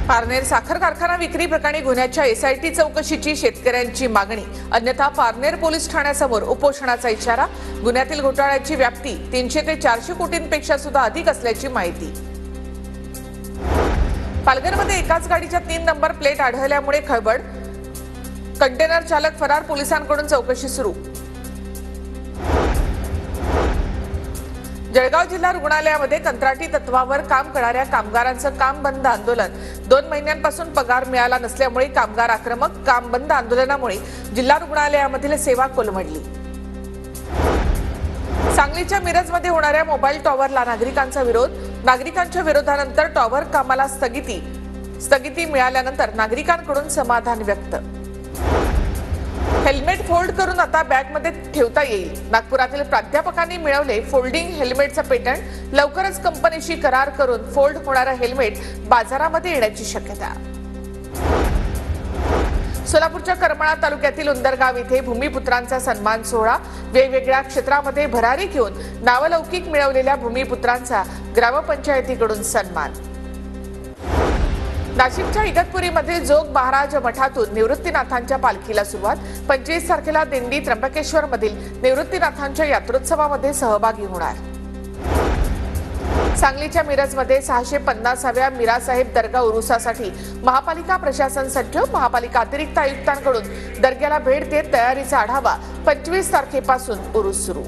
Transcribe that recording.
पारनेर साखर कारखाना विक्री प्रकरणी गुन्ह्याच्या एसआयटी चौकशीची शेतकऱ्यांची मागणी। अन्यथा पारनेर पोलीस ठाण्यासमोर उपोषणाचा इशारा। गुन्ह्यातील घोटाळ्याची व्याप्ती 300 ते 400 कोटींपेक्षा सुद्धा अधिक असल्याची माहिती। पालघरमध्ये एकाच गाडीच्या 3 नंबर प्लेट आढळल्यामुळे खळबळ। कंटेनर चालक फरार, पोलिसांकडून चौकशी सुरू। जळगाव जिल्हा रुग्णालयामध्ये कंत्राटी तत्वावर काम करणाऱ्या कामगारांचं काम बंद आंदोलन। 2 महिन्यांपासून पगार मिळाला नसल्यामुळे कामगार आक्रमक। काम बंद आंदोलनामुळे जिल्हा रुग्णालयामधील सेवा कोलमडली। सांगलीच्या मिरजमध्ये होणाऱ्या मोबाईल टॉवरला नागरिकांचा विरोध। नागरिकांच्या विरोधानंतर टॉवर कामाला स्थगिती मिळाल्यानंतर नागरिकांकडून समाधान व्यक्त। हेल्मेट फोल्ड करून आता बॅगमध्ये ठेवता येईल। नागपुरातील प्राध्यापकांनी मिळवले फोल्डिंग हेल्मेटचं पेटंट। लवकरच कंपनीशी करार करून फोल्ड होणारं हेल्मेट बाजारामध्ये येण्याची शक्यता। सोलापूरच्या करमाळा तालुक्यातील उंदरगाव इथे भूमिपुत्रांचा सन्मान सोहळा। वेगवेगळ्या क्षेत्रामध्ये भरारी घेऊन नावलौकिक मिळवलेल्या भूमिपुत्रांचा ग्रामपंचायतीकडून सन्मान। नाशिकच्या इगतपुरीमधील जोग महाराज मठातून निवृत्तीनाथांच्या पालखीला सुरुवात। 25 तारखेला दिंडी त्र्यंबकेश्वरमधील निवृत्तीनाथांच्या यात्रोत्सवामध्ये सहभागी होणार। सांगलीच्या मिरजमध्ये 650व्या मीरासाहेब दर्गा उरुसासाठी महापालिका प्रशासन सज्ज। महापालिका अतिरिक्त आयुक्तांकडून दर्ग्याला भेट देत तयारीचा आढावा। 25 तारखेपासून उरूस सुरू।